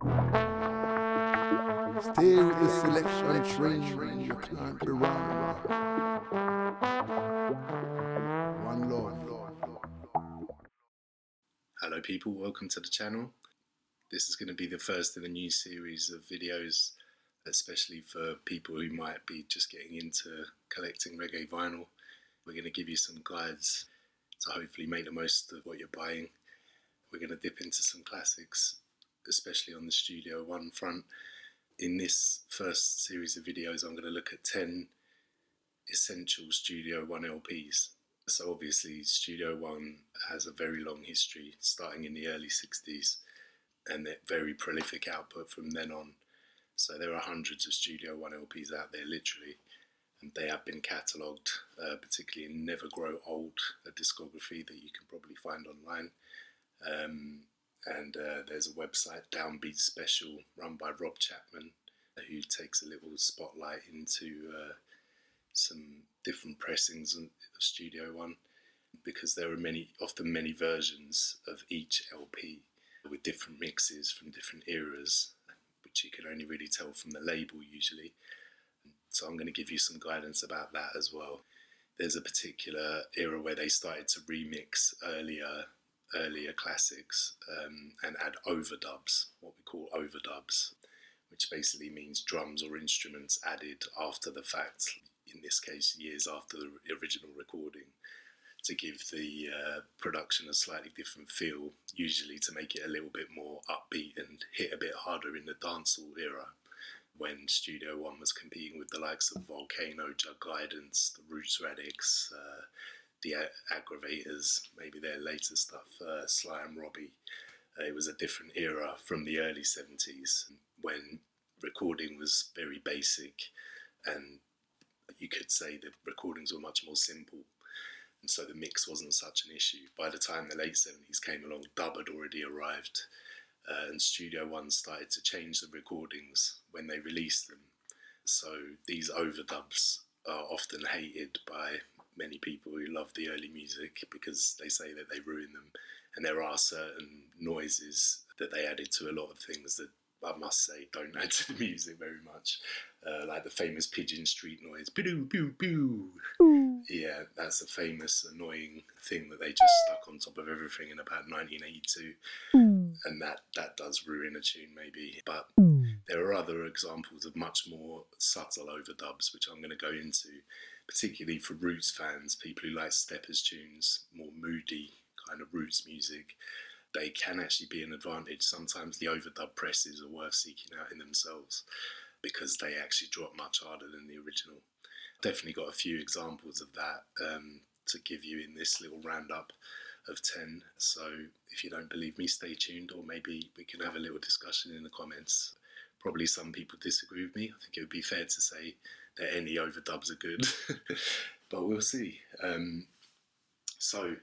Stay with the selection train, you can't be wrong. One love. Hello people, welcome to the channel. This is going to be the first in a new series of videos, especially for people who might be just getting into collecting reggae vinyl. We're going to give you some guides to hopefully make the most of what you're buying. We're going to dip into some classics, especially on the Studio One front. In this first series of videos, I'm going to look at 10 essential Studio One LPs. So obviously Studio One has a very long history, starting in the early 60s, and very prolific output from then on. So there are hundreds of Studio One LPs out there, literally, and they have been catalogued, particularly in Never Grow Old, a discography that you can probably find online. There's a website, Downbeat Special, run by Rob Chapman, who takes a little spotlight into some different pressings of Studio One, because there are often many versions of each LP with different mixes from different eras, which you can only really tell from the label usually. So I'm going to give you some guidance about that as well. There's a particular era where they started to remix earlier classics and add overdubs, what we call overdubs, which basically means drums or instruments added after the fact, in this case years after the original recording, to give the production a slightly different feel, usually to make it a little bit more upbeat and hit a bit harder in the dancehall era, when Studio One was competing with the likes of Volcano, Jug Guidance, the Roots Radix, the Aggravators, maybe their later stuff, Sly and Robbie. It was a different era from the early 70s, when recording was very basic, and you could say that recordings were much more simple, and so the mix wasn't such an issue. By the time the late 70s came along, dub had already arrived, and Studio One started to change the recordings when they released them. So these overdubs are often hated by many people who love the early music, because they say that they ruin them, and there are certain noises that they added to a lot of things that I must say don't add to the music very much, like the famous Pigeon Street noise, pew pew pew. Yeah, that's a famous annoying thing that they just stuck on top of everything in about 1982, and that does ruin a tune maybe. But there are other examples of much more subtle overdubs, which I'm going to go into, particularly for roots fans, people who like steppers tunes, more moody kind of roots music. They can actually be an advantage. Sometimes the overdub presses are worth seeking out in themselves, because they actually drop much harder than the original. Definitely got a few examples of that to give you in this little roundup of 10. So if you don't believe me, stay tuned, or maybe we can have a little discussion in the comments. Probably some people disagree with me. I think it would be fair to say that any overdubs are good, but we'll see. So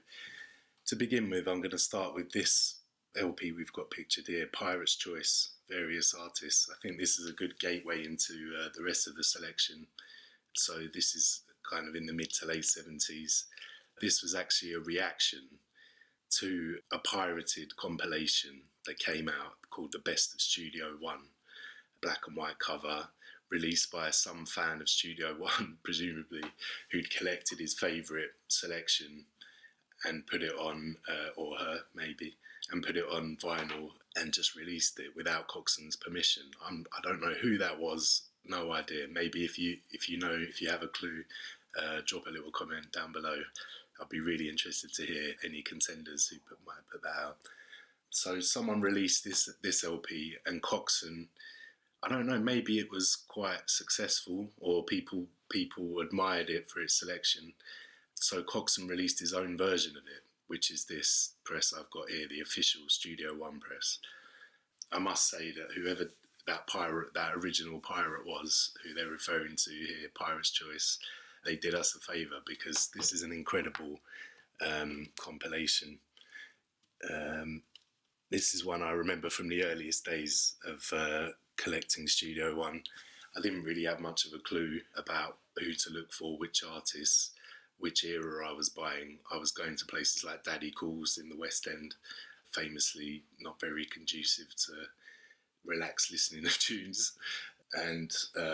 to begin with, I'm going to start with this LP we've got pictured here, Pirate's Choice, various artists. I think this is a good gateway into the rest of the selection. So this is kind of in the mid to late 70s. This was actually a reaction to a pirated compilation that came out called The Best of Studio One, black and white cover, released by some fan of Studio One, presumably, who'd collected his favourite selection and put it on, or her maybe, and put it on vinyl and just released it without Coxsone's permission. I don't know who that was, no idea. Maybe if you know, if you have a clue, drop a little comment down below. I'd be really interested to hear any contenders who might put that out. So someone released this LP, and Coxsone, I don't know, maybe it was quite successful, or people admired it for its selection. So Coxsone released his own version of it, which is this press I've got here, the official Studio One press. I must say that whoever that original pirate was, who they're referring to here, Pirate's Choice, they did us a favour, because this is an incredible compilation. This is one I remember from the earliest days of collecting Studio One. I didn't really have much of a clue about who to look for, which artists, which era I was buying. I was going to places like Daddy Calls in the West End, famously not very conducive to relaxed listening of tunes and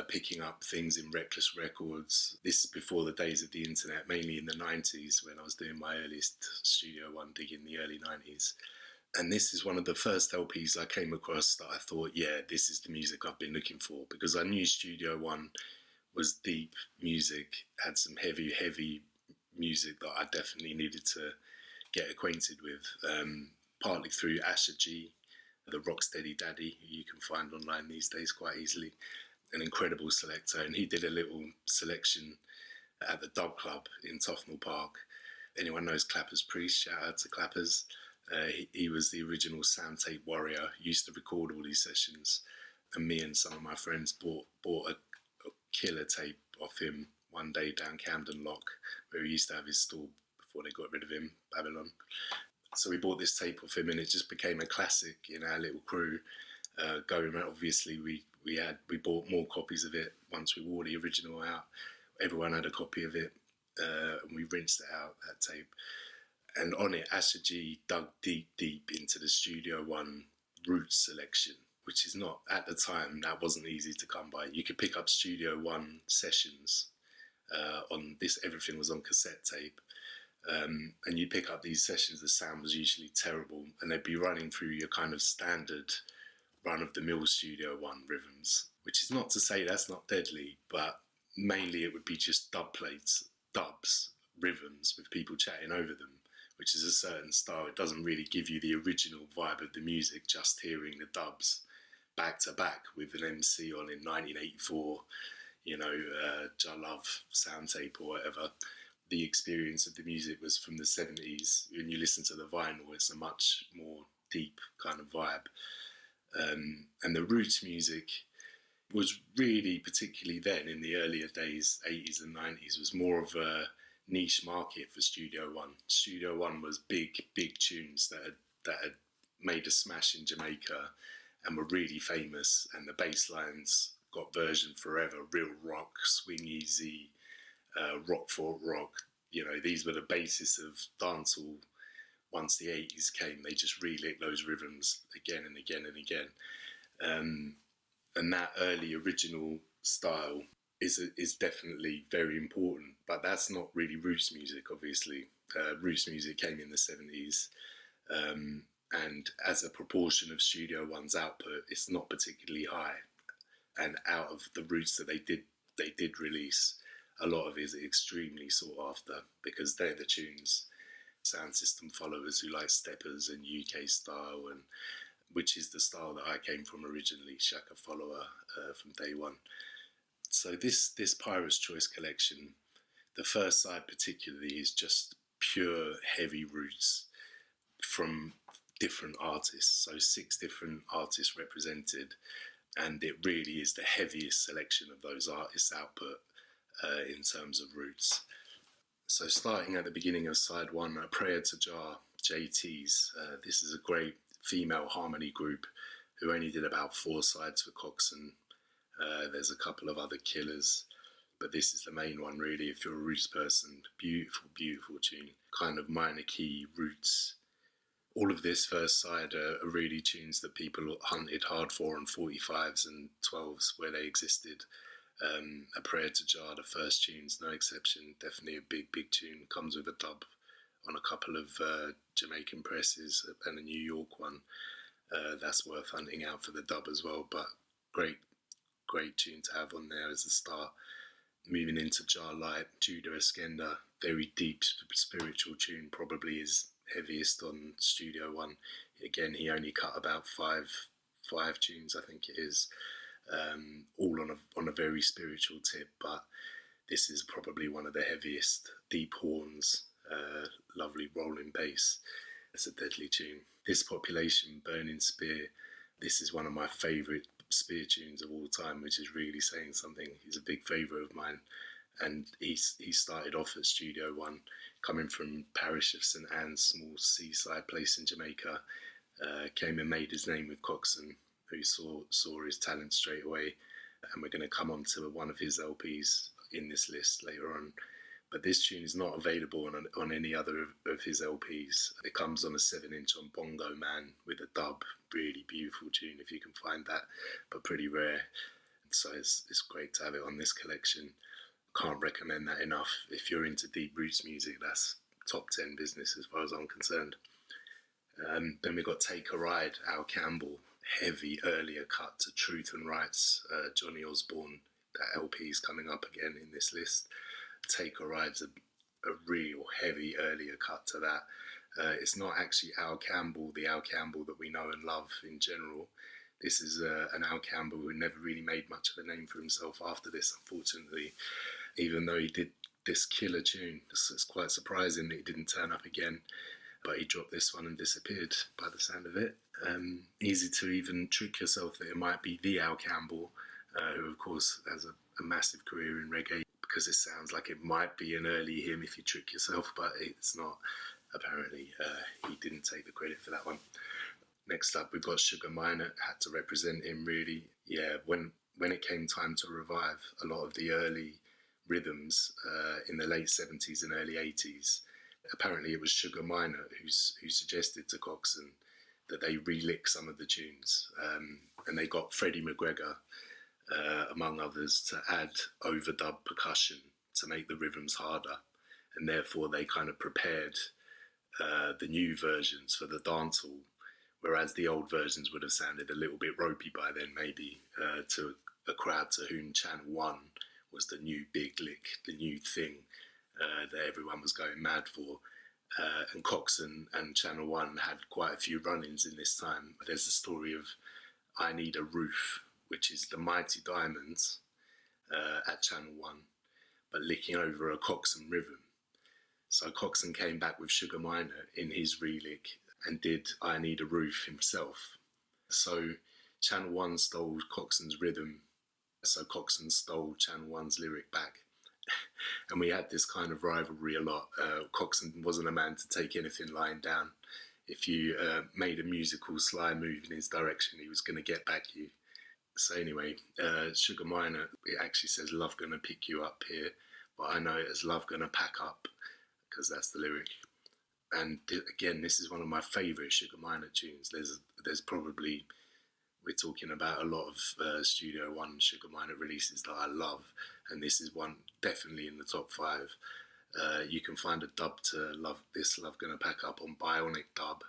picking up things in Reckless Records. This is before the days of the internet, mainly in the 90s when I was doing my earliest Studio One dig in the early 90s. And this is one of the first LPs I came across that I thought, yeah, this is the music I've been looking for, because I knew Studio One was deep music, had some heavy music that I definitely needed to get acquainted with, partly through Asher G, the Rocksteady Daddy, who you can find online these days quite easily, an incredible selector. And he did a little selection at the Dub Club in Tothnell Park. Anyone knows Clappers Priest? Shout out to Clappers. He was the original sound tape warrior. He used to record all these sessions, and me and some of my friends bought a killer tape off him one day down Camden Lock, where he used to have his stall before they got rid of him, Babylon. So we bought this tape off him, and it just became a classic in our little crew. Going around, obviously, we bought more copies of it once we wore the original out. Everyone had a copy of it, and we rinsed it out, that tape. And on it, Asher G dug deep into the Studio One roots selection, which is not, at the time, that wasn't easy to come by. You could pick up Studio One sessions on this, everything was on cassette tape. And you pick up these sessions, the sound was usually terrible, and they'd be running through your kind of standard run-of-the-mill Studio One rhythms, which is not to say that's not deadly, but mainly it would be just dub plates, dubs, rhythms with people chatting over them, which is a certain style. It doesn't really give you the original vibe of the music, just hearing the dubs back to back with an MC on in 1984, Ja Love sound tape or whatever. The experience of the music was from the 70s. When you listen to the vinyl, it's a much more deep kind of vibe. And the roots music was really, particularly then in the earlier days, 80s and 90s, was more of a niche market for Studio One. Studio One was big tunes that had made a smash in Jamaica and were really famous, and the bass lines got version forever, real rock, swing easy, rock for rock. These were the basis of dancehall. Once the 80s came, they just relit those rhythms again and again and again. And that early original style is definitely very important, but that's not really roots music, obviously. Roots music came in the 70s, and as a proportion of Studio One's output, it's not particularly high. And out of the roots that they did release, a lot of it is extremely sought after, because they're the tunes. Sound system followers who like steppers and UK style, and which is the style that I came from originally, Shaka follower from day one. So this Pirate's Choice collection, the first side particularly, is just pure heavy roots from different artists. So 6 different artists represented, and it really is the heaviest selection of those artists' output in terms of roots. So starting at the beginning of side 1, A Prayer to Jah, JT's. This is a great female harmony group who only did about 4 sides for Coxsone. There's a couple of other killers, but this is the main one really if you're a roots person. Beautiful tune. Kind of minor key roots. All of this first side are really tunes that people hunted hard for on 45's and 12's where they existed. A Prayer to Jah, the first tune's no exception. Definitely a big tune. Comes with a dub on a couple of Jamaican presses and a New York one. That's worth hunting out for the dub as well, but great tune to have on there as a start. Moving into Jah Light, Judah Eskender, very deep spiritual tune, probably his heaviest on Studio One. Again, he only cut about five tunes, I think it is, all on a very spiritual tip, but this is probably one of the heaviest. Deep horns, lovely rolling bass. It's a deadly tune. This Population, Burning Spear, this is one of my favourite spear tunes of all time, which is really saying something. He's a big favourite of mine, and he started off at Studio One, coming from parish of St Anne's, small seaside place in Jamaica. Came and made his name with Coxsone, who saw his talent straight away, and we're going to come on to one of his LPs in this list later on, But this tune is not available on any other of his LPs. It comes on a 7-inch on Bongo Man with a dub. Really beautiful tune if you can find that, but pretty rare. So it's great to have it on this collection. Can't recommend that enough. If you're into deep roots music, that's top 10 business as far as I'm concerned. Then we got Take a Ride, Al Campbell, heavy earlier cut to Truth and Rights, Johnny Osborne. That LP is coming up again in this list. Take a Ride's a real heavy earlier cut to that. It's not actually Al Campbell, the Al Campbell that we know and love in general. This is an Al Campbell who never really made much of a name for himself after this, unfortunately, even though he did this killer tune. It's quite surprising that he didn't turn up again, but he dropped this one and disappeared by the sound of it. Easy to even trick yourself that it might be the Al Campbell, who of course has a massive career in reggae, because it sounds like it might be an early him if you trick yourself, but it's not. Apparently, he didn't take the credit for that one. Next up, we've got Sugar Minott. Had to represent him, really. Yeah, when it came time to revive a lot of the early rhythms in the late 70s and early 80s, apparently it was Sugar Minott who suggested to Coxsone that they relick some of the tunes. And they got Freddie McGregor, among others, to add overdub percussion to make the rhythms harder. And therefore they kind of prepared the new versions for the dancehall, whereas the old versions would have sounded a little bit ropey by then, maybe, to a crowd to whom Channel 1 was the new big lick, the new thing that everyone was going mad for. And Coxsone and Channel 1 had quite a few run-ins in this time. There's the story of I Need a Roof, which is the Mighty Diamonds at Channel 1, but licking over a Coxsone rhythm. So Coxsone came back with Sugar Minott in his relick and did I Need a Roof himself. So Channel 1 stole Coxsone's rhythm, so Coxsone stole Channel 1's lyric back. And we had this kind of rivalry a lot. Coxsone wasn't a man to take anything lying down. If you made a musical sly move in his direction, he was going to get back you. So anyway, Sugar Minott, it actually says love gonna pick you up here, but I know it as love gonna pack up, because that's the lyric. And again, this is one of my favourite Sugar Minott tunes. There's probably, we're talking about a lot of Studio One Sugar Minott releases that I love, and this is one definitely in the top 5. You can find a dub to Love Gonna Pack Up on Bionic Dub.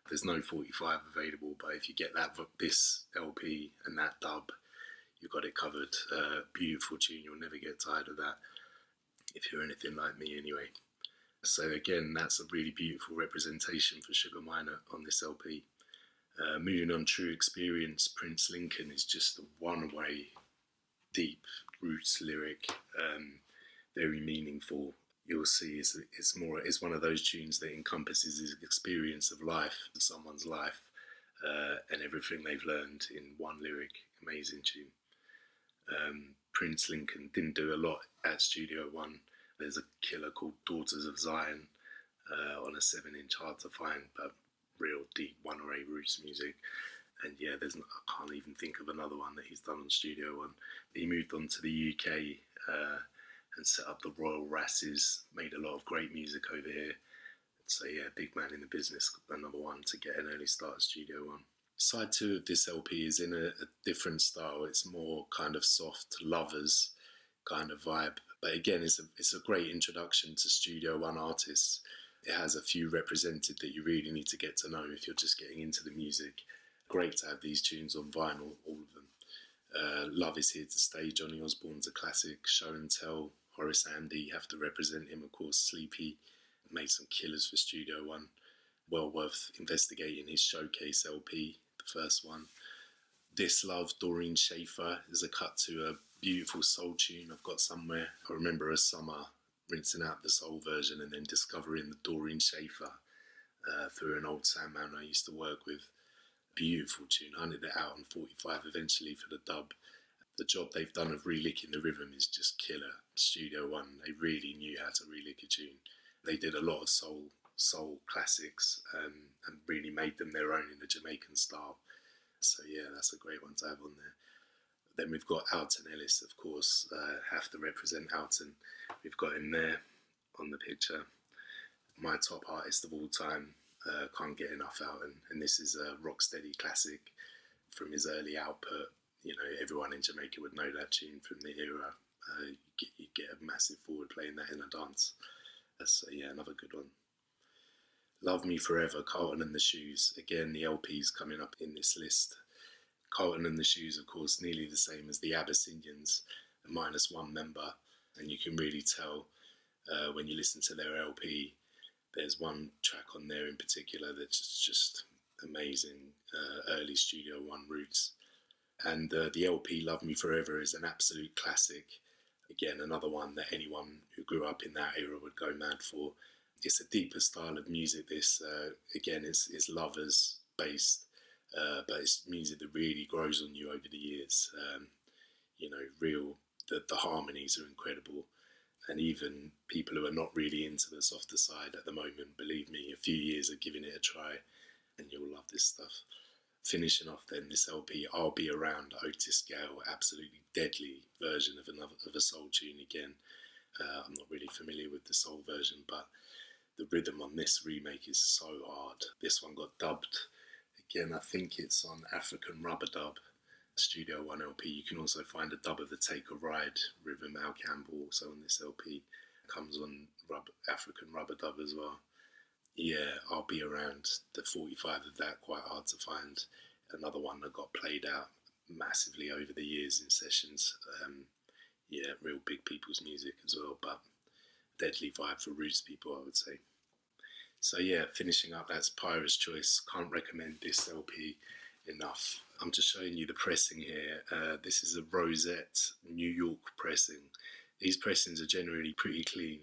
There's no 45 available, but if you get this LP and that dub, you've got it covered. Beautiful tune, you'll never get tired of that, if you're anything like me anyway. So again, that's a really beautiful representation for Sugar Minott on this LP. Moving on, True Experience, Prince Lincoln is just a one-way, deep roots lyric, very meaningful. You'll see it's one of those tunes that encompasses his experience of life, of someone's life, and everything they've learned in one lyric. Amazing tune. Prince Lincoln didn't do a lot at Studio One. There's a killer called Daughters of Zion on a 7-inch, hard to find, but real deep one-way roots music. And yeah, I can't even think of another one that he's done on Studio One. He moved on to the UK and set up the Royal Rasses, made a lot of great music over here. So yeah, big man in the business, another one to get an early start at Studio One. Side 2 of this LP is in a different style. It's more kind of soft lovers kind of vibe. But again, it's a great introduction to Studio One artists. It has a few represented that you really need to get to know if you're just getting into the music. Great to have these tunes on vinyl, all of them. Love Is Here to Stay, Johnny Osborne's a classic. Show and Tell, Horace Andy, have to represent him, of course. Sleepy made some killers for Studio One. Well worth investigating his Showcase LP, the first one. This Love, Doreen Schaefer, is a cut to a beautiful soul tune I've got somewhere. I remember a summer rinsing out the soul version and then discovering the Doreen Schaefer through an old soundman I used to work with. Beautiful tune. I hunted it out on 45 eventually for the dub. The job they've done of relicking the rhythm is just killer. Studio One, they really knew how to relick a tune. They did a lot of soul classics and really made them their own in the Jamaican style. So yeah, that's a great one to have on there. Then we've got Alton Ellis, of course. Have to represent Alton. We've got him there. on the picture. My top artist of all time, can't get enough out, and this is a rocksteady classic from his early output. You know, everyone in Jamaica would know that tune from the era. You get a massive forward playing that in a dance. So yeah, another good one. Love Me Forever, Carlton and the Shoes. Again, the LP's coming up in this list. Carlton and the Shoes, of course, nearly the same as the Abyssinians, minus one member, and you can really tell when you listen to their LP. There's one track on there in particular that's just amazing, early Studio One roots. And the LP Love Me Forever is an absolute classic. Again, another one that anyone who grew up in that era would go mad for. It's a deeper style of music, this. Again, it's lovers based, but it's music that really grows on you over the years. You know, the harmonies are incredible. And even people who are not really into the softer side at the moment, believe me, a few years of giving it a try and you'll love this stuff. Finishing off then this LP, I'll Be Around, Otis Gale, absolutely deadly version of a soul tune again. I'm not really familiar with the soul version, but the rhythm on this remake is so hard. This one got dubbed. Again, I think it's on African Rubber Dub, Studio One LP. You can also find a dub of the Take a Ride rhythm, Al Campbell, also on this LP. Comes on African Rubber Dub as well. Yeah, I'll Be Around. The 45 of that, quite hard to find. Another one that got played out massively over the years in sessions. Yeah, real big people's music as well, but deadly vibe for roots people, I would say. So yeah, finishing up, that's Pirate's Choice. Can't recommend this LP enough. I'm just showing you the pressing here. This is a Rosette New York pressing. These pressings are generally pretty clean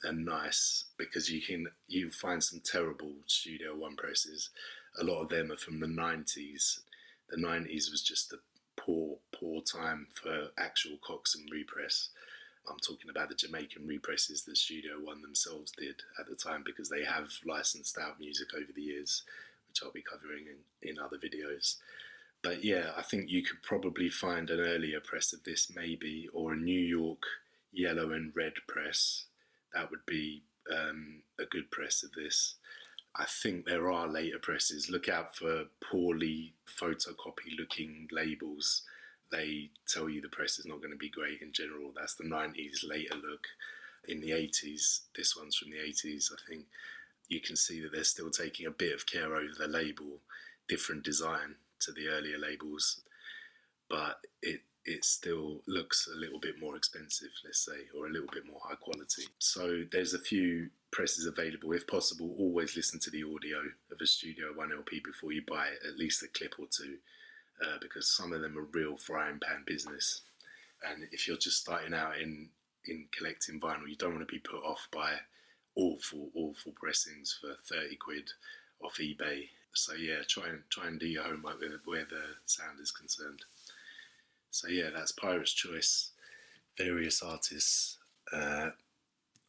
and nice, because you find some terrible Studio One presses. A lot of them are from the 90s. The 90s was just a poor time for actual Coxsone repress. I'm talking about the Jamaican represses that Studio One themselves did at the time, because they have licensed out music over the years, which I'll be covering in other videos. But yeah, I think you could probably find an earlier press of this maybe, or a New York yellow and red press. That would be a good press of this. I think there are later presses. Look out for poorly photocopy looking labels. They tell you the press is not going to be great in general. That's the 90s later look. In the 80s, this one's from the 80s, I think, you can see that they're still taking a bit of care over the label, different design to the earlier labels, but it still looks a little bit more expensive, let's say, or a little bit more high quality. So there's a few presses available. If possible, always listen to the audio of a Studio One LP before you buy it, at least a clip or two, because some of them are real frying pan business. And if you're just starting out in collecting vinyl, you don't want to be put off by awful pressings for 30 quid off eBay. So yeah, try and do your homework with where the sound is concerned. So yeah, that's Pirate's Choice. Various artists,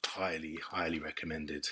highly recommended.